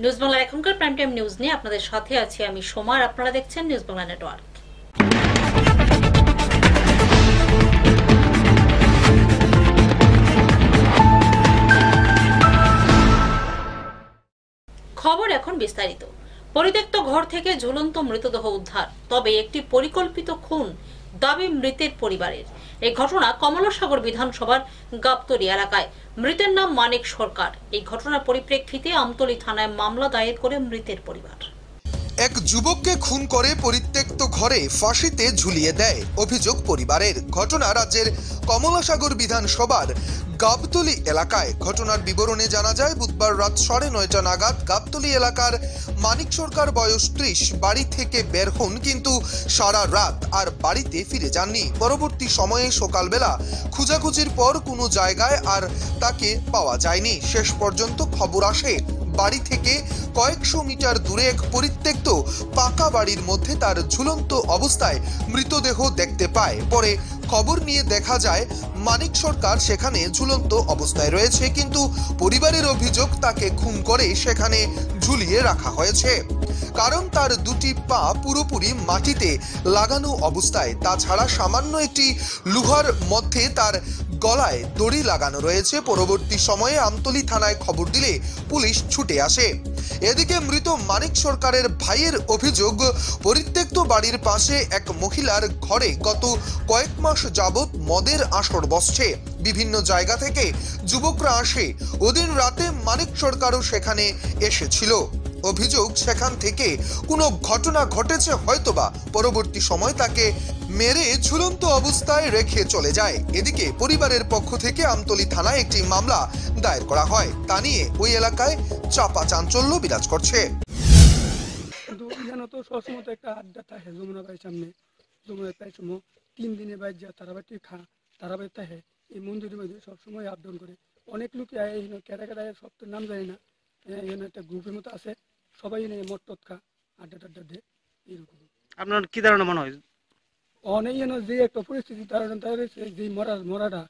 News Bangla এখনকার prime time news নিয়ে আপনাদের সাথে আছি আমি সোমা, আর আপনারা দেখছেন নিউজ বাংলা নেটওয়ার্ক। খবর এখন বিস্তারিত। পরিত্যক্ত ঘর থেকে ঝুলন্ত মৃতদেহ উদ্ধার, তবে একটি পরিকল্পিত খুন দাবি মৃতের পরিবারের। এই ঘটনা কমলাসাগর বিধানসভার গাবতলী এলাকায়। মৃতের নাম মানিক সরকার। এই ঘটনার পরিপ্রেক্ষিতে আমতলী থানায় মামলা দায়ের করে মৃতের পরিবার। এক যুবককে খুন করে পরিত্যক্ত ঘরে ফাঁসিতে ঝুলিয়ে দেয় অভিযোগ পরিবারের। ঘটনা রাজ্যের কমলাসাগর বিধানসভার গাবতলী এলাকায়। ঘটনার বিবরণে জানা যায়, বুধবার রাত 9:30 নাগাদ গাবতলী এলাকার মানিক সরকার বয়স 30 বাড়ি থেকে বের হন, কিন্তু সারা রাত আর বাড়িতে ফিরে যাননি। পরবর্তী সময়ে সকালবেলা খোঁজাখুঁজির পর কোনো জায়গায় আর তাকে পাওয়া যায়নি। শেষ পর্যন্ত খবর আসে বাড়ি থেকে কয়েকশো মিটার দূরে এক পরিত্যক্ত পাকা বাড়ির মধ্যে তার ঝুলন্ত অবস্থায় মৃতদেহ দেখতে পায়। পরে খবর নিয়ে দেখা যায় মানিক সরকার সেখানে ঝুলন্ত অবস্থায় রয়েছে, কিন্তু পরিবারের অভিযোগ তাকে খুন করে সেখানে ঝুলিয়ে রাখা হয়েছে। কারণ তার দুটি পা পুরোপুরি মাটিতে লাগানো অবস্থায়, তাছাড়া সামান্য একটি লোহার মধ্যে তার গলায় দড়ি লাগানো রয়েছে। পরবর্তী সময়ে আমতলী থানায় খবর দিলে পুলিশ ছুটে আসে। এদিকে মৃত মানিক সরকারের ভাইয়ের অভিযোগ, পরিত্যক্ত বাড়ির পাশে এক মহিলার ঘরে গত কয়েক মাস যাবৎ মদের আসর বসছে। বিভিন্ন জায়গা থেকে যুবকরা আসে। ওদিন রাতে মানিক সরকারও সেখানে এসেছিল। অভিযোগ, সেখান থেকে কোনো ঘটনা ঘটেছে হয়তোবা। পরবর্তী সময় তাকে মেরে ঝুলন্ত অবস্থায় রেখে চলে যায়। এদিকে পরিবারের পক্ষ থেকে আমতলী থানায় একটি মামলা দায়ের করা হয়। তা নিয়ে ওই এলাকায় চাপা চাঞ্চল্য বিরাজ করছে। তো সবসময় একটা আড্ডা থাকে যমুনা বাড়ির সামনে। যমুনা প্রায় সময় 3 দিনে বাইর যা তারাবাড়ি তারাবাড়ি থাকে। এই মন্দিরের মধ্যে সবসময় আপ ডাউন করে অনেক লোকই আয়। কেটা কেটা সব তো নাম জানি না, এখানে একটা গ্রুপের মতো আছে, সবাই এনে মদ টদ খা আড্ডা টাড্ডা দেয়। এইরকম আপনার কি ধারণা মনে হয়? অনেক যে একটা পরিস্থিতি যে মরাটা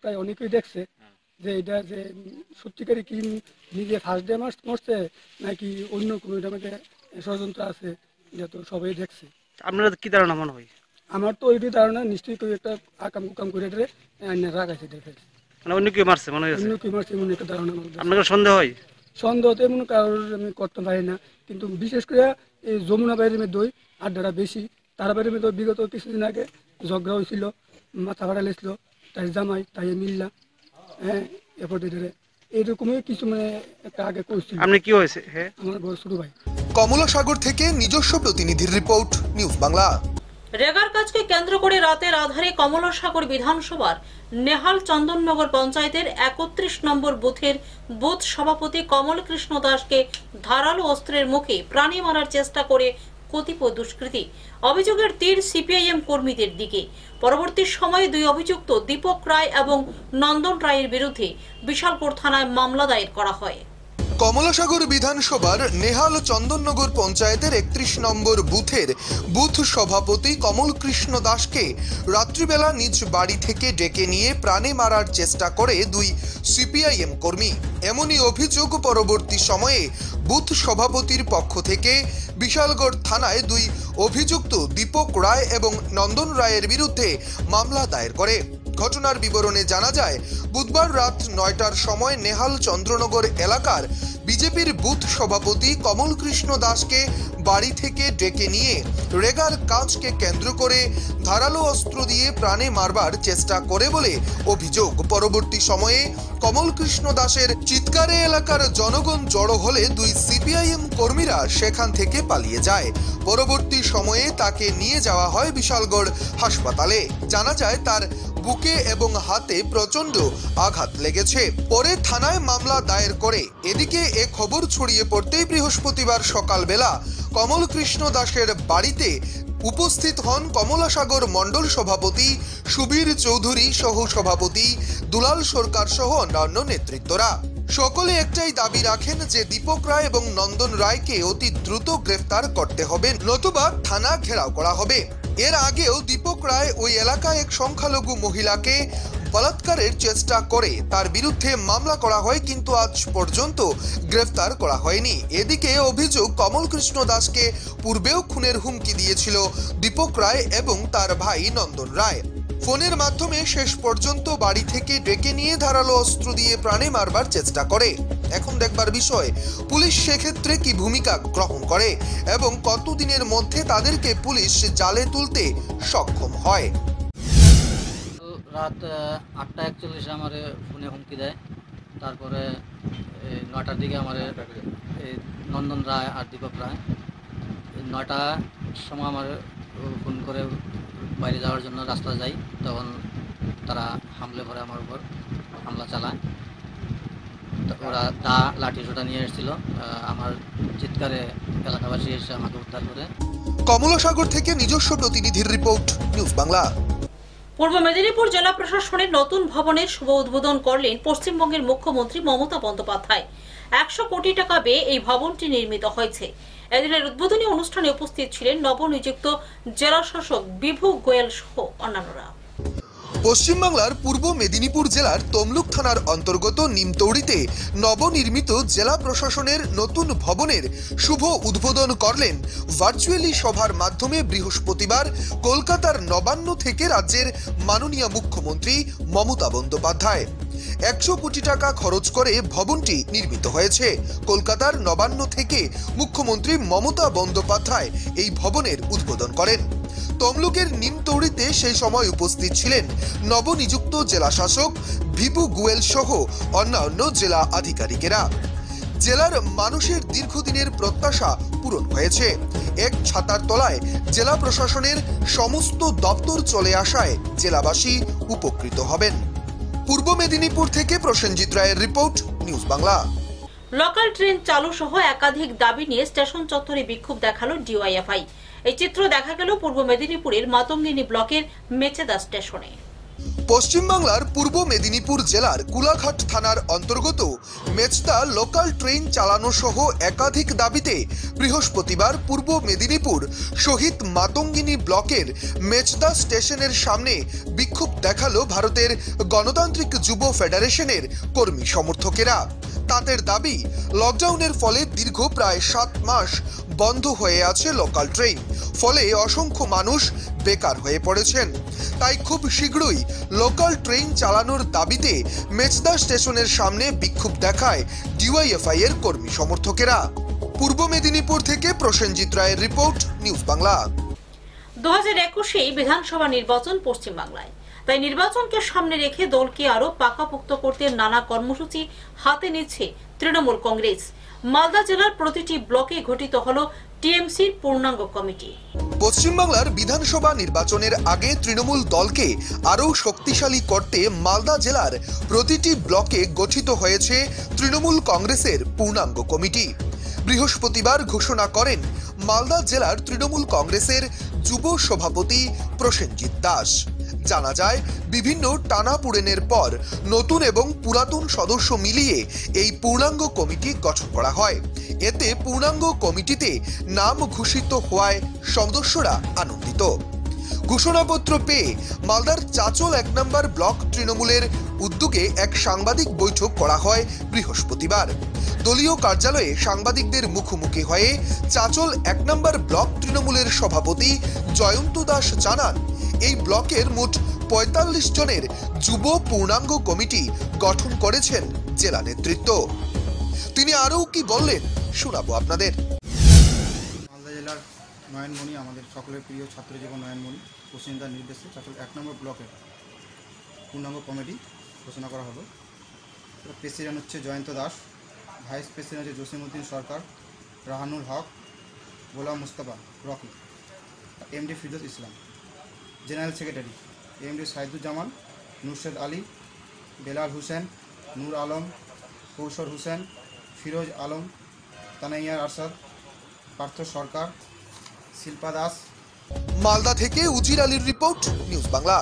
প্রায় অনেকেই দেখছে যে এটা যে সত্যিকারই কি নিজে ফার্স্ট ডে মরছে নাকি অন্য কোনো এটা মধ্যে ষড়যন্ত্র আছে, এটা তো সবাই দেখছে। আপনার কি ধারণা মনে হয়? আমার তো ওইটাই ধারণা, নিশ্চয়ই কেউ একটা আকাম কুকাম করে রাখাইছে দেখে, মানে অন্য কেউ মারছে মনে হয়, অন্য কেউ মারছে এমন একটা ধারণা। আপনার সন্দেহ হয়? সন্দেহ তো এমন কারোর আমি করতে পারি না, কিন্তু বিশেষ করে এই যমুনা বাইরের মধ্যে আড্ডাটা বেশি। তার বাইরের মধ্যে বিগত কিছুদিন আগে ঝগড়া হয়েছিল, মাথা ভাড়া লেছিল, তাই জামাই তাই মিল্লা, হ্যাঁ, এরপর এরকমই কিছু মানে একটা আগে করছিল। আপনি কি হয়েছে? হ্যাঁ, আমার বড় ছোট ভাই। কমলাসাগর থেকে নিজস্ব প্রতিনিধির রিপোর্ট, নিউজ বাংলা। রেগার কাজকে কেন্দ্র করে রাতের আধারে কমলাসাগর বিধানসভার নেহাল চন্দননগর পঞ্চায়েতের 31 নম্বর বুথের বুথ সভাপতি কমল কৃষ্ণ দাসকে ধারালো অস্ত্রের মুখে প্রাণী মারার চেষ্টা করে কতিপয় দুষ্কৃতী। অভিযোগের তীর সিপিআইএম কর্মীদের দিকে। পরবর্তী সময়ে দুই অভিযুক্ত দীপক রায় এবং নন্দন রায়ের বিরুদ্ধে বিশালপুর থানায় মামলা দায়ের করা হয়। কমলাসাগর বিধানসভার নেহাল চন্দননগর পঞ্চায়েতের 31 নম্বর বুথের বুথ সভাপতি কমল কৃষ্ণ দাসকে রাত্রিবেলা নিজ বাড়ি থেকে ডেকে নিয়ে প্রাণে মারার চেষ্টা করে দুই সিপিআইএম কর্মী। এমনই অভিযোগ। পরবর্তী সময়ে বুথ সভাপতির পক্ষ থেকে বিশালগড় থানায় দুই অভিযুক্ত দীপক রায় এবং নন্দন রায়ের বিরুদ্ধে মামলা দায়ের করে। ঘটনার বিবরণে জানা যায়, বুধবার রাত 9টার সময় নেহাল চন্দ্রনগর এলাকার বিজেপির বুথ সভাপতি কমল কৃষ্ণ দাসকে বাড়ি থেকে ডেকে নিয়ে রেগার কাজকে কেন্দ্র করে ধারালো অস্ত্র দিয়ে প্রাণে মারবার চেষ্টা করে বলে অভিযোগ। পরবর্তী সময়ে কমল কৃষ্ণ দাসের চিৎকারে এলাকার জনগণ জড়ো হলে দুই সিপিআইএম কর্মীরা সেখান থেকে পালিয়ে যায়। পরবর্তী সময়ে তাকে নিয়ে যাওয়া হয় বিশালগড় হাসপাতালে। জানা যায় তার বুকে এবং হাতে প্রচন্ড আঘাত লেগেছে। পরে থানায় মামলা দায়ের করে। এদিকে এ খবর ছড়িয়ে পড়তেই বৃহস্পতিবার সকালবেলা কমল কৃষ্ণ দাসের বাড়িতে উপস্থিত হন কমলাসাগর মণ্ডল সভাপতি সুবীর চৌধুরী, সহ সভাপতি দুলাল সরকার সহ অন্যান্য নেতৃত্বরা। সকলে একটাই দাবি রাখেন যে দীপক রায় এবং নন্দন রায়কে অতি দ্রুত গ্রেফতার করতে হবে, নতুবা থানা ঘেরাও করা হবে। এর আগেও দীপক রায় ওই এলাকায় এক সংখ্যালঘু মহিলাকে বলাৎকারের চেষ্টা করে তার বিরুদ্ধে মামলা করা হয়, কিন্তু আজ পর্যন্ত গ্রেফতার করা হয়নি। এদিকে অভিযোগ কমল কৃষ্ণ দাসকে পূর্বেও খুনের হুমকি দিয়েছিল দীপক রায় এবং তার ভাই নন্দন রায়। ফোনের মাধ্যমে শেষ পর্যন্ত বাড়ি থেকে ডেকে নিয়ে ধারালো অস্ত্র দিয়ে প্রাণে মারবার চেষ্টা করে। এখন দেখবার বিষয় পুলিশ সেক্ষেত্রে কি ভূমিকা গ্রহণ করে এবং কতদিনের মধ্যে তাদেরকে পুলিশ জালে তুলতে সক্ষম হয়। রাত 8:41 আমার ফোনে হুমকি দেয়। তারপরে 9টার দিকে আমার নন্দন রায় আর দীপক রায় 9টার সময় আমার ফোন করে বাইরে যাওয়ার জন্য রাস্তা যাই, তখন তারা হামলে পরে আমার উপর হামলা চালায়। ওরা দা লাঠি সোটা নিয়ে এসেছিল, আমার চিৎকারে এলাকাবাসী এসে আমাকে উদ্ধার করে। কমলাসাগর থেকে নিজস্ব প্রতিনিধির রিপোর্ট, নিউজ বাংলা। পূর্ব মেদিনীপুর জেলা প্রশাসনের নতুন ভবনের শুভ উদ্বোধন করলেন পশ্চিমবঙ্গের মুখ্যমন্ত্রী মমতা বন্দ্যোপাধ্যায়। 100 কোটি টাকা ব্যয়ে এই ভবনটি নির্মিত হয়েছে। এদিনের উদ্বোধনী অনুষ্ঠানে উপস্থিত ছিলেন নবনিযুক্ত জেলা শাসক বিভু গোয়েল সহ অন্যান্যরা। পশ্চিমবাংলার পূর্ব মেদিনীপুর জেলার তমলুক থানার অন্তর্গত নিমতৌড়িতে নবনির্মিত জেলা প্রশাসনের নতুন ভবনের শুভ উদ্বোধন করলেন ভার্চুয়ালি সভার মাধ্যমে বৃহস্পতিবার কলকাতার নবান্ন থেকে রাজ্যের মাননীয় মুখ্যমন্ত্রী মমতা বন্দ্যোপাধ্যায়। 100 কোটি টাকা খরচ করে ভবনটি নির্মিত হয়েছে। কলকাতার নবান্ন থেকে মুখ্যমন্ত্রী মমতা বন্দ্যোপাধ্যায় এই ভবনের উদ্বোধন করেন। তমলুকের নিমতৌড়িতে সেই সময় উপস্থিত ছিলেন নবনিযুক্ত জেলা শাসক ভিভু গোয়েল সহ অন্যান্য জেলা আধিকারিকেরা। জেলার মানুষের দীর্ঘদিনের প্রত্যাশা পূরণ হয়েছে। এক ছাতার তলায় জেলা প্রশাসনের সমস্ত দপ্তর চলে আসায় জেলাবাসী উপকৃত হবেন। পূর্ব মেদিনীপুর থেকে প্রসেনজিৎ রায়ের report, news Bangla. Local train চালু সহ একাধিক দাবি নিয়ে স্টেশন চত্বরে বিক্ষোভ দেখালো ডিওয়াইএফআই। এই চিত্র দেখা গেল পূর্ব মেদিনীপুরের মাতঙ্গিনী ব্লকের মেচেদা স্টেশনে। পশ্চিমবাংলার পূর্ব মেদিনীপুর জেলার কুলাঘাট থানার অন্তর্গত মেচদা লোকাল ট্রেন চালানো সহ একাধিক দাবিতে বৃহস্পতিবার পূর্ব মেদিনীপুর শহীদ মাতঙ্গিনী ব্লকের মেচদা স্টেশনের সামনে বিক্ষোভ দেখালো ভারতের গণতান্ত্রিক যুব ফেডারেশনের কর্মী সমর্থকেরা। তাদের দাবি, লকডাউনের ফলে দীর্ঘ প্রায় 7 মাস বন্ধ হয়ে আছে লোকাল ট্রেন, ফলে অসংখ্য মানুষ বেকার হয়ে পড়েছেন। তাই খুব শীঘ্রই লোকাল ট্রেন চালানোর দাবিতে মেচদা স্টেশনের সামনে বিক্ষোভ দেখায় ডিওয়াইএফআই এর কর্মী সমর্থকেরা। পূর্ব মেদিনীপুর থেকে প্রসেনজিৎ রায়ের রিপোর্ট, নিউজ বাংলা। 2021 বিধানসভা নির্বাচন পশ্চিমবাংলায়, তাই নির্বাচনকে সামনে রেখে দলকে আরো পাকাপোক্ত করতে নানা কর্মসূচি হাতে নিচ্ছে তৃণমূল কংগ্রেস। মালদা জেলার প্রতিটি ব্লকে গঠিত হলো টিএমসির পূর্ণাঙ্গ কমিটি। পশ্চিমবাংলার বিধানসভা নির্বাচনের আগে তৃণমূল দলকে আরও শক্তিশালী করতে মালদা জেলার প্রতিটি ব্লকে গঠিত হয়েছে তৃণমূল কংগ্রেসের পূর্ণাঙ্গ কমিটি। বৃহস্পতিবার ঘোষণা করেন মালদা জেলার তৃণমূল কংগ্রেসের যুব সভাপতি প্রসেনজিৎ দাস। জানা যায়, বিভিন্ন টানাপোড়েনের পর নতুন এবং পুরাতন সদস্য মিলিয়ে এই পূর্ণাঙ্গ কমিটি গঠন করা হয়। এতে পূর্ণাঙ্গ কমিটিতে নাম ঘোষিত হওয়ায় সদস্যরা আনন্দিত। ঘোষণাপত্র পেয়ে মালদার চাচল 1 নম্বর ব্লক তৃণমূলের উদ্যোগে এক সাংবাদিক বৈঠক করা হয় বৃহস্পতিবার। দলীয় কার্যালয়ে সাংবাদিকদের মুখোমুখি হয়ে চাচল 1 নম্বর ব্লক তৃণমূলের সভাপতি জয়ন্ত দাস জানান, এই ব্লকের মোট 45 জনের যুব পূর্ণাঙ্গ কমিটি গঠন করেছেন জেলা নেতৃত্ব। তিনি আরও কি বললেন শোনাবো আপনাদের। মালদা জেলার নয়নমণি, আমাদের সকলের প্রিয় ছাত্র জীবন নয়নমণি, প্রসেনজিৎদার নির্দেশে চাচল 1 নম্বর ব্লকের পূর্ণাঙ্গ কমিটি ঘোষণা করা হলো। প্রেসিডেন্ট হচ্ছে জয়ন্ত দাস, ভাইস প্রেসিডেন্ট হচ্ছে Jasimuddin Sarkar, Rahanul Haque, Golam Mustafa Rocky, MD Firdous Islam, general secretary MD Saiduzzaman, Nurshed Ali, Belal Hossain, Nur Alam, Kaushar Hossain, Firoz Alam, Tanaiyar Arshad, Partha Sarkar, Shilpa Das. Malda থেকে উজির আলীর report, news Bangla.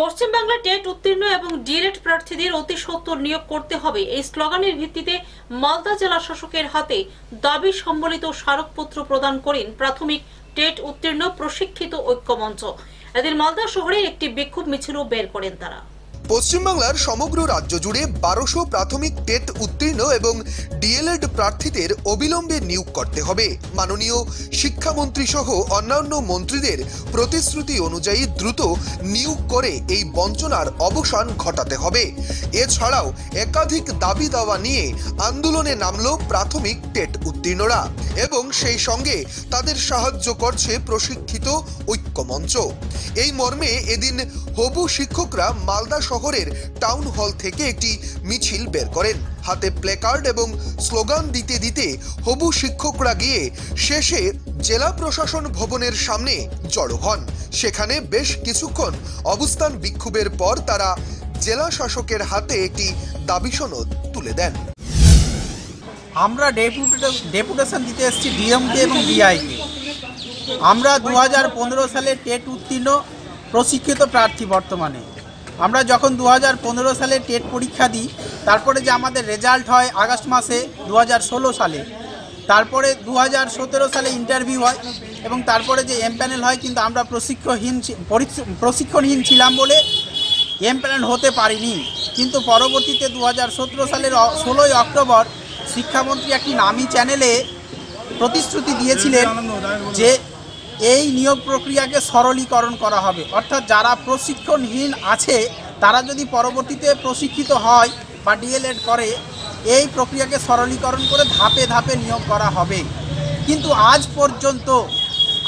Paschimbangla TET উত্তীর্ণ এবং ডিএলএড প্রার্থীদের অতি সত্বর নিয়োগ করতে হবে, এই স্লোগানের ভিত্তিতে মালদা জেলা শাসকের হাতে দাবি সম্বলিত স্মারকপত্র প্রদান করেন প্রাথমিক টেট উত্তীর্ণ প্রশিক্ষিত ঐক্যমঞ্চ। এদিন মালদা শহরে একটি বিক্ষোভ মিছিলও বের করেন তারা। পশ্চিমবাংলার সমগ্র রাজ্য জুড়ে 1200 প্রাথমিক টেট উত্তীর্ণ এবং ডিএলএড প্রার্থীদের অবিলম্বে নিয়োগ করতে হবে। মাননীয় শিক্ষামন্ত্রী সহ অন্যান্য মন্ত্রীদের প্রতিশ্রুতি অনুযায়ী দ্রুত নিয়োগ করে এই বঞ্চনার অবসান ঘটাতে হবে। এছাড়াও একাধিক দাবি দাওয়া নিয়ে আন্দোলনে নামল প্রাথমিক টেট উত্তীর্ণরা এবং সেই সঙ্গে তাদের সাহায্য করছে প্রশিক্ষিত ঐক্যমঞ্চ। এই মর্মে এদিন হবু শিক্ষকরা মালদা শহরের টাউন হল থেকে একটি মিছিল বের করেন। হাতে প্লেকার্ড এবং স্লোগান দিতে দিতে হবু শিক্ষকরা গিয়ে শেষে জেলা প্রশাসন ভবনের সামনে জড়ো হন। সেখানে বেশ কিছুক্ষণ অবস্থান বিক্ষোভের পর তারা জেলা শাসকের হাতে একটি দাবি সনদ তুলে দেন। আমরা ডেপুটেশন দিতে এসেছি ডিএমকে এবং ডিআইকে। আমরা 2015 সালে টেট উত্তীর্ণ প্রশিক্ষিত প্রার্থী। বর্তমানে আমরা যখন 2015 সালে টেট পরীক্ষা দিই, তারপরে যে আমাদের রেজাল্ট হয় আগস্ট মাসে 2016 সালে, তারপরে 2017 সালে ইন্টারভিউ হয় এবং তারপরে যে এমপ্যানেল হয়, কিন্তু আমরা প্রশিক্ষণহীন ছিলাম বলে এমপ্যানেল হতে পারিনি। কিন্তু পরবর্তীতে 2017 সালের 16ই অক্টোবর শিক্ষামন্ত্রী একটি নামী চ্যানেলে প্রতিশ্রুতি দিয়েছিলেন যে এই নিয়োগ প্রক্রিয়াকে সরলীকরণ করা হবে, অর্থাৎ যারা প্রশিক্ষণহীন আছে তারা যদি পরবর্তীতে প্রশিক্ষিত হয় বা ডিএলএড করে, এই প্রক্রিয়াকে সরলীকরণ করে ধাপে ধাপে নিয়োগ করা হবে। কিন্তু আজ পর্যন্ত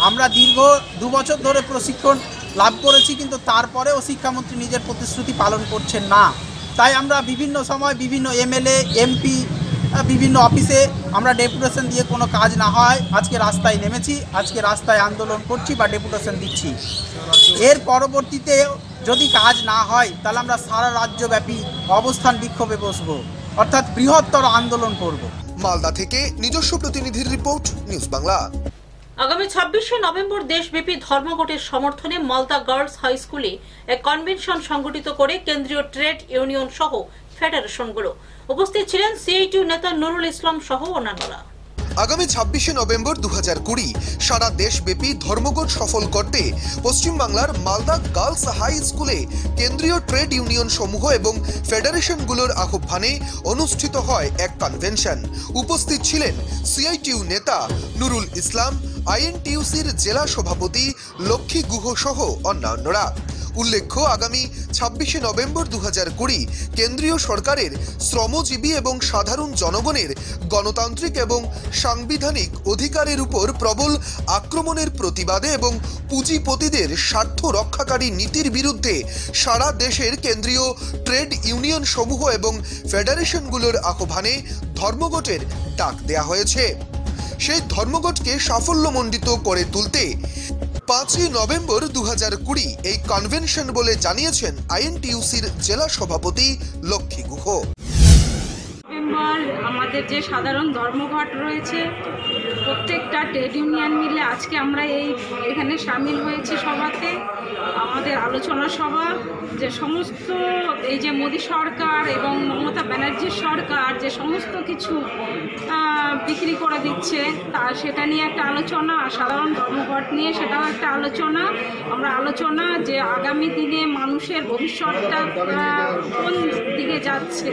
আমরা দীর্ঘ 2 বছর ধরে প্রশিক্ষণ লাভ করেছি, কিন্তু তারপরেও শিক্ষামন্ত্রী নিজের প্রতিশ্রুতি পালন করছেন না। তাই আমরা বিভিন্ন সময় বিভিন্ন এমএলএ এমপি বিভিন্ন অফিসে আমরা ডেপুটেশন দিয়ে কোনো কাজ না হয় আজকে রাস্তায় নেমেছি, আজকে রাস্তায় আন্দোলন করছি বা ডেপুটেশন দিচ্ছি। এর পরবর্তীতে যদি কাজ না হয় তাহলে আমরা সারা রাজ্যব্যাপী অবস্থান বিক্ষোভে বসবো, অর্থাৎ বৃহত্তর আন্দোলন করব। মালদা থেকে নিজস্ব প্রতিনিধির রিপোর্ট, নিউজ বাংলা। আগামী 26শে নভেম্বর দেশব্যাপী ধর্মঘটের সমর্থনে মালদা গার্লস হাই স্কুলে এক কনভেনশন সংগঠিত করে কেন্দ্রীয় ট্রেড ইউনিয়ন সহ ফেডারেশনগুলো। উপস্থিত ছিলেন সিআইটিউ নেতা নুরুল ইসলাম সহ অন্যান্যরা। আগামী 26শে নভেম্বর 2020 সারা দেশব্যাপী ধর্মঘট সফল করতে পশ্চিমবাংলার মালদা গার্লস হাই স্কুলে কেন্দ্রীয় ট্রেড ইউনিয়ন সমূহ এবং ফেডারেশনগুলোর আহ্বানে অনুষ্ঠিত হয় এক কনভেনশন। উপস্থিত ছিলেন সিআইটিউ নেতা নুরুল ইসলাম, আইএনটিইউসির জেলা সভাপতি লক্ষ্মী গুহ সহ অন্যান্যরা। উল্লেখ্য, আগামী 26শে নভেম্বর 2020 কেন্দ্রীয় সরকারের শ্রমজীবী এবং সাধারণ জনগণের গণতান্ত্রিক এবং সাংবিধানিক অধিকারের উপর প্রবল আক্রমণের প্রতিবাদে এবং পুঁজিপতিদের স্বার্থ রক্ষাকারী নীতির বিরুদ্ধে সারা দেশের কেন্দ্রীয় ট্রেড ইউনিয়ন সমূহ এবং ফেডারেশনগুলোর আহ্বানে ধর্মঘটের ডাক দেয়া হয়েছে। সেই ধর্মঘটকে সাফল্যমণ্ডিত করে তুলতে 5ই নভেম্বর 2020 এই কনভেনশন বলে জানিয়েছেন আইএনটিইউসির জেলা সভাপতি লক্ষ্মী গুহ। নভেম্বর আমাদের যে সাধারণ ধর্মঘট রয়েছে, প্রত্যেকটা ট্রেড ইউনিয়ন মিলে আজকে আমরা এখানে সামিল হয়েছি সভাতে। আমাদের আলোচনা সভা যে সমস্ত এই যে মোদী সরকার এবং মমতা ব্যানার্জির সরকার যে সমস্ত কিছু বিক্রি করে দিচ্ছে সেটা নিয়ে একটা আলোচনা, আর সাধারণ ধর্মঘট নিয়ে সেটাও একটা আলোচনা। আমরা আলোচনা যে আগামী দিনে মানুষের ভবিষ্যৎটা কোন দিকে যাচ্ছে,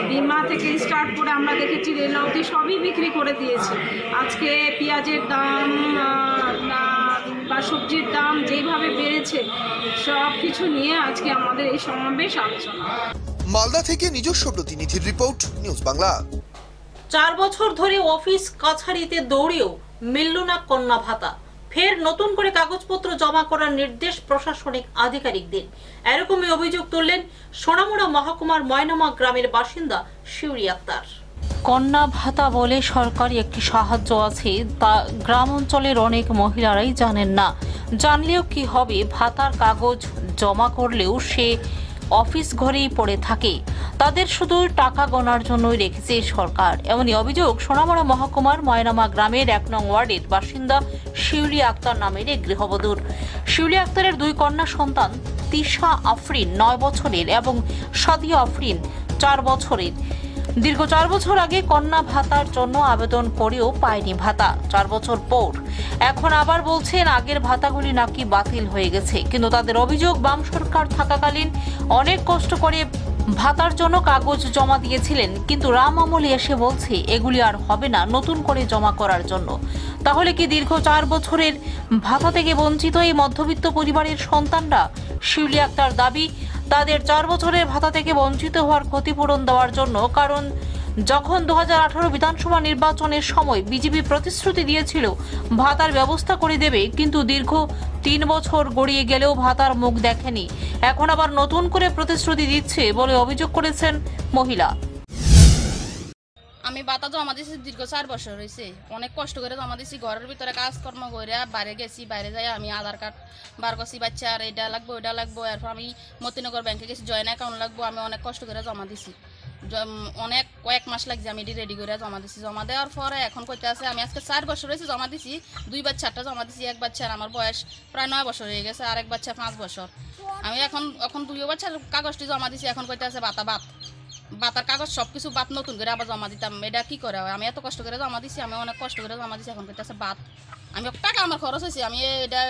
বিমা থেকে স্টার্ট করে আমরা দেখেছি রেল অবধি সবই বিক্রি করে দিয়েছে। আজকে পেঁয়াজের দাম বা সবজির দাম যেইভাবে বেড়েছে, সব কিছু নিয়ে আজকে আমাদের এই সমাবেশ আলোচনা। মালদা থেকে নিজস্ব প্রতিনিধির রিপোর্ট, নিউজ বাংলা। 4 বছর ধরে অফিস কাছারিতে দৌড়েও মিলল না কন্যা ভাতা। ফের নতুন করে কাগজপত্র জমা করার নির্দেশ প্রশাসনিক আধিকারিকদের। এরকমই অভিযোগ তুললেন সোনামুড়া মহকুমার ময়নামা গ্রামের বাসিন্দা শিউরি আক্তার। কন্যা ভাতা বলে সরকারি একটি সাহায্য আছে, তা গ্রাম অঞ্চলের অনেক মহিলারাই জানেন না। জানলেও কি হবে, ভাতার কাগজ জমা করলেও সে অফিস ঘরেই পড়ে থাকে। তাদের শুধু টাকা গোনার জন্যই রেখেছে সরকার। এমনই অভিযোগ সোনামুড়া মহকুমার ময়নামা গ্রামের 1 নং ওয়ার্ডের বাসিন্দা শিউলি আক্তার নামের এক গৃহবধূর। শিউলি আক্তারের 2 কন্যা সন্তান, তিশা আফরিন 9 বছরের এবং সাদিয়া আফরিন 4 বছরের। দীর্ঘ 4 বছর আগে কন্যা ভাতার জন্য আবেদন করেও পায়নি ভাতা। 4 বছর পর এখন আবার বলছেন আগের ভাতাগুলি নাকি বাতিল হয়ে গেছে, কিন্তু তাদের অভিযোগ বাম সরকার থাকাকালীন অনেক কষ্ট করে ভাতার জন্য কাগজ জমা দিয়েছিলেন, কিন্তু রাম আমলে এসে বলছে এগুলি আর হবে না নতুন করে জমা করার জন্য। তাহলে কি দীর্ঘ 4 বছরের ভাতা থেকে বঞ্চিত এই মধ্যবিত্ত পরিবারের সন্তানরা? শিউলি আক্তার দাবি, তাদের 4 বছরের ভাতা থেকে বঞ্চিত হওয়ার ক্ষতিপূরণ দেওয়ার জন্য। কারণ যখন 2018 বিধানসভা নির্বাচনের সময় বিজেপি প্রতিশ্রুতি দিয়েছিল ভাতার ব্যবস্থা করে দেবে, কিন্তু দীর্ঘ 3 বছর গড়িয়ে গেলেও ভাতার মুখ দেখেনি। এখন আবার নতুন করে প্রতিশ্রুতি দিচ্ছে বলে অভিযোগ করেছেন মহিলা। আমি ভাতা জমা দিয়েছি দীর্ঘ 4 বছর হয়েছে। অনেক কষ্ট করে জমা দিয়েছি, ঘরের ভিতরে কাজকর্ম করে বাইরে গেছি। বাইরে যাই আমি আধার কার্ড বার করছি, বাচ্চার এটা লাগবো ওইটা লাগবো। এরপর আমি মতিনগর ব্যাংকে গেছি, জয়েন্ট অ্যাকাউন্ট লাগবো। আমি অনেক কষ্ট করে জমা দিছি, অনেক কয়েক মাস লাগছে আমি এটি রেডি করে জমা দিছি। জমা দেওয়ার পরে এখন কইতে আছে আমি আজকে 4 বছর হয়েছে জমা দিছি। 2 বাচ্চাটা জমা দিছি। এক বাচ্চার আমার বয়স প্রায় 9 বছর হয়ে গেছে, আর এক বাচ্চা 5 বছর। আমি এখন 2 বাচ্চার কাগজটি জমা দিছি। এখন কইতে আছে বাতার কাগজ সবকিছু বাত নতুন করে আবার জমা দিতাম। এটা কি করে হয়? আমি এত কষ্ট করে জমা দিছি, আমি অনেক কষ্ট করে জমা দিছি। এখন কইতে আছে বাত, আমি টাকা আমার খরচ হয়েছে। আমি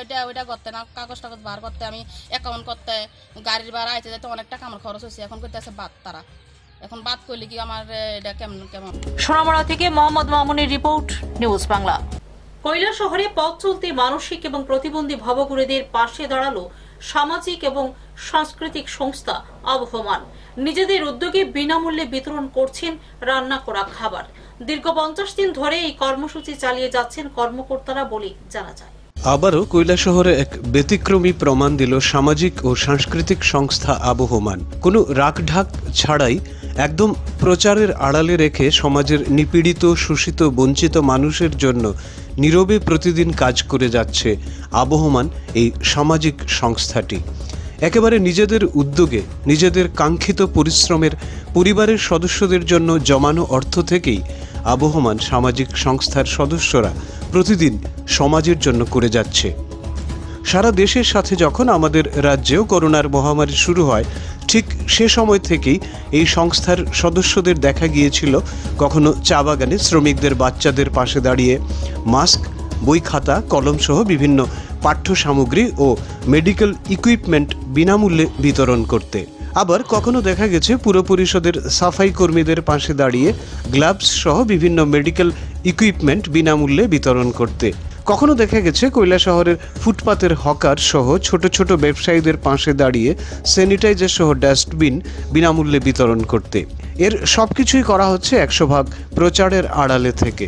এটা ওইটা করতে না, কাগজ টাগজ বার করতে, আমি অ্যাকাউন্ট করতে, গাড়ির ভাড়া আইতে যেতে অনেক টাকা আমার খরচ হয়েছে। এখন কইতে আছে বাত, তারা এখন বাদ করলে কি আমার এটা কেমন কেমন। সোনামুড়া থেকে মোহাম্মদ মামুনের রিপোর্ট, নিউজ বাংলা। কৈলাসহরে পথ চলতি মানসিক এবং প্রতিবন্ধী ভবঘুরেদের পাশে দাঁড়ালো সামাজিক এবং সাংস্কৃতিক সংস্থা আবহমান। নিজেদের উদ্যোগে বিনামূল্যে বিতরণ করছেন রান্না করা খাবার। দীর্ঘ 50 দিন ধরে এই কর্মসূচি চালিয়ে যাচ্ছেন কর্মকর্তারা বলে জানা যায়। আবারও কৈলাসহরে এক ব্যতিক্রমী প্রমাণ দিল সামাজিক ও সাংস্কৃতিক সংস্থা আবহমান। কোনো রাগঢাক ছাড়াই একদম প্রচারের আড়ালে রেখে সমাজের নিপীড়িত, শোষিত, বঞ্চিত মানুষের জন্য নীরবে প্রতিদিন কাজ করে যাচ্ছে আবহমান এই সামাজিক সংস্থাটি। একেবারে নিজেদের উদ্যোগে, নিজেদের কাঙ্ক্ষিত পরিশ্রমের, পরিবারের সদস্যদের জন্য জমানো অর্থ থেকেই আবহমান সামাজিক সংস্থার সদস্যরা প্রতিদিন সমাজের জন্য করে যাচ্ছে। সারা দেশের সাথে যখন আমাদের রাজ্যেও করোনার মহামারী শুরু হয়, ঠিক সে সময় থেকেই এই সংস্থার সদস্যদের দেখা গিয়েছিল কখনো চা বাগানে শ্রমিকদের বাচ্চাদের পাশে দাঁড়িয়ে মাস্ক, বই, খাতা, কলম সহ বিভিন্ন পাঠ্য সামগ্রী ও মেডিকেল ইকুইপমেন্ট বিনামূল্যে বিতরণ করতে। আবার কখনো দেখা গেছে পুর পরিষদের সাফাই কর্মীদের পাশে দাঁড়িয়ে গ্লাভস সহ বিভিন্ন মেডিকেল ইকুইপমেন্ট বিনামূল্যে বিতরণ করতে। কখনো দেখা গেছে কৈলাসহরের ফুটপাতের হকার সহ ছোট ছোট ব্যবসায়ীদের পাশে দাঁড়িয়ে স্যানিটাইজার সহ ডাস্টবিন বিনামূল্যে বিতরণ করতে। এর সবকিছুই করা হচ্ছে 100% প্রচারের আড়ালে থেকে।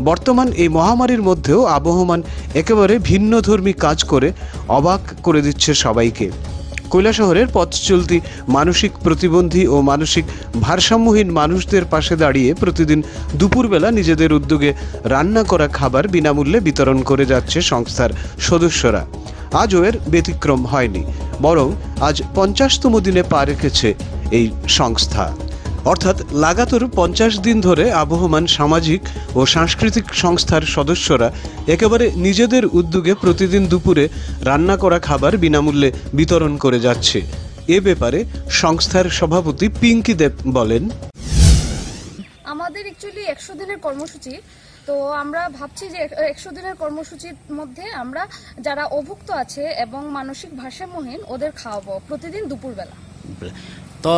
বর্তমান এই মহামারীর মধ্যেও আবহমান একেবারে ভিন্নধর্মী কাজ করে অবাক করে দিচ্ছে সবাইকে। কৈলাসহরের পথ চলতি মানসিক প্রতিবন্ধী ও মানসিক ভারসাম্যহীন মানুষদের পাশে দাঁড়িয়ে প্রতিদিন দুপুরবেলা নিজেদের উদ্যোগে রান্না করা খাবার বিনামূল্যে বিতরণ করে যাচ্ছে সংস্থার সদস্যরা। আজও এর ব্যতিক্রম হয়নি, বরং আজ 50তম দিনে পা রেখেছে এই সংস্থা। অর্থাৎ লাগাতার 50 দিন ধরে আবহমান সামাজিক ও সাংস্কৃতিক সংস্থার সদস্যরা একেবারে নিজেদের উদ্যোগে প্রতিদিন দুপুরে রান্না করা খাবার বিনামূল্যে বিতরণ করে যাচ্ছে। এ ব্যাপারে সংস্থার সভাপতি পিঙ্কি দেব বলেন, আমাদের অ্যাকচুয়ালি 100 দিনের কর্মসূচি, তো আমরা ভাবছি যে 100 দিনের কর্মসূচির মধ্যে আমরা যারা অভুক্ত আছে এবং মানসিক ভারসাম্যহীন ওদের খাওয়াবো প্রতিদিন দুপুরবেলা। তো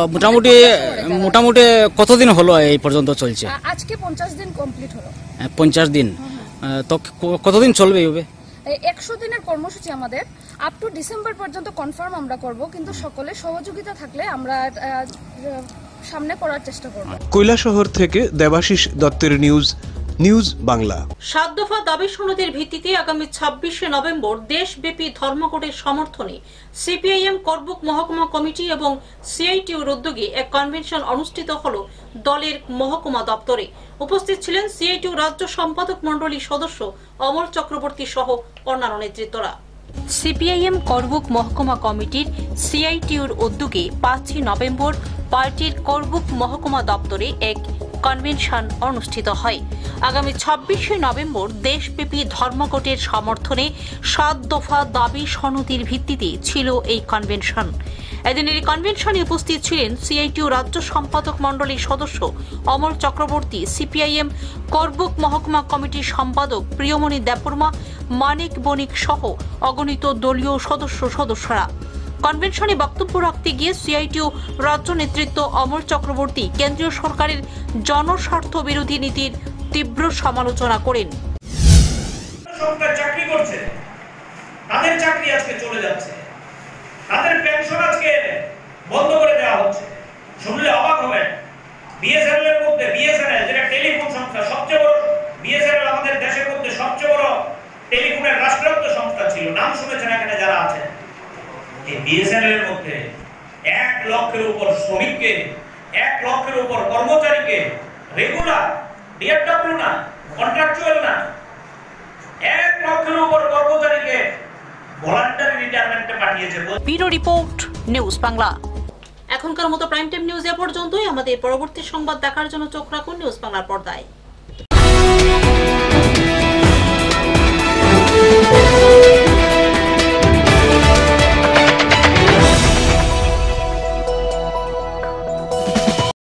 মোটামুটি কতদিন হলো এই পর্যন্ত চলছে? আজকে 50 দিন কমপ্লিট হলো। 50 দিন। তো কতদিন চলবে এইভাবে? 100 দিনের কর্মসূচি আমাদের আপ টু ডিসেম্বর পর্যন্ত কনফার্ম আমরা করব, কিন্তু সকলের সহযোগিতা থাকলে আমরা সামনে করার চেষ্টা করব। কৈলাসহর থেকে দেবাশিস দত্তের নিউজ বাংলা। 7 দফা দাবি সনদের ভিত্তিতে আগামী 26শে নভেম্বর দেশব্যাপী ধর্মঘটের সমর্থনে সিপিআইএম করবুক মহকুমা কমিটি এবং সিআইটিউর উদ্যোগে এক কনভেনশন অনুষ্ঠিত হল দলের মহকুমা দপ্তরে। উপস্থিত ছিলেন সিআইটিউ রাজ্য সম্পাদক মণ্ডলীর সদস্য অমল চক্রবর্তী সহ অন্যান্য নেতৃত্বরা। সিপিআইএম করবুক মহকুমা কমিটির সিআইটিউর উদ্যোগে 5 নভেম্বর পার্টির করবুক মহকুমা দপ্তরে এক কনভেনশন অনুষ্ঠিত হয়। আগামী 26শে নভেম্বর দেশব্যাপী ধর্মঘটের সমর্থনে 7 দফা দাবি সনদির ভিত্তিতে ছিল এই কনভেনশন। এদিনের এই কনভেনশনে উপস্থিত ছিলেন সিআইটিউ রাজ্য সম্পাদক মণ্ডলীর সদস্য অমল চক্রবর্তী, সিপিআইএম করবুক মহকুমা কমিটির সম্পাদক প্রিয়মণি দেববর্মা, মানিক বণিক সহ অগণিত দলীয় সদস্যরা। কনভেনশনে বক্তব্য রাখতে গিয়ে সিআইটিউ রাজ্য নেতৃত্ব অমল চক্রবর্তী কেন্দ্রীয় সরকারের জনস্বার্থ বিরোধী নীতির তীব্র সমালোচনা করেন। চাকরি করছে, তাদের চাকরি আজকে চলে যাচ্ছে, তাদের পেনশন আজকে বন্ধ করে দেওয়া হচ্ছে। শুনলে অবাক হবেন, বিএসএনএল এর মধ্যে বিএসএনএল যেটা টেলিফোন সংস্থা, সবচেয়ে বড় বিএসএনএল আমাদের দেশের মধ্যে সবচেয়ে বড় টেলিফোনের রাষ্ট্রায়ত্ত সংস্থা ছিল, নাম শুনেছেন এখানে যারা আছেন। এই বিএসএনএল এর মধ্যে 1 লক্ষের উপর শ্রমিককে, 1 লক্ষের উপর কর্মচারীকে রেগুলার ডিএফডব্লিউ না, কন্ট্রাকচুয়াল না, 1 লক্ষের উপর কর্মচারীকে ভলান্টারি রিটায়ারমেন্টে পাঠিয়েছে। Bureau report, news Bangla. এখনকার মতো প্রাইম টাইম নিউজ এ পর্যন্তই। আমাদের পরবর্তী সংবাদ দেখার জন্য চোখ রাখুন নিউজ বাংলার পর্দায়।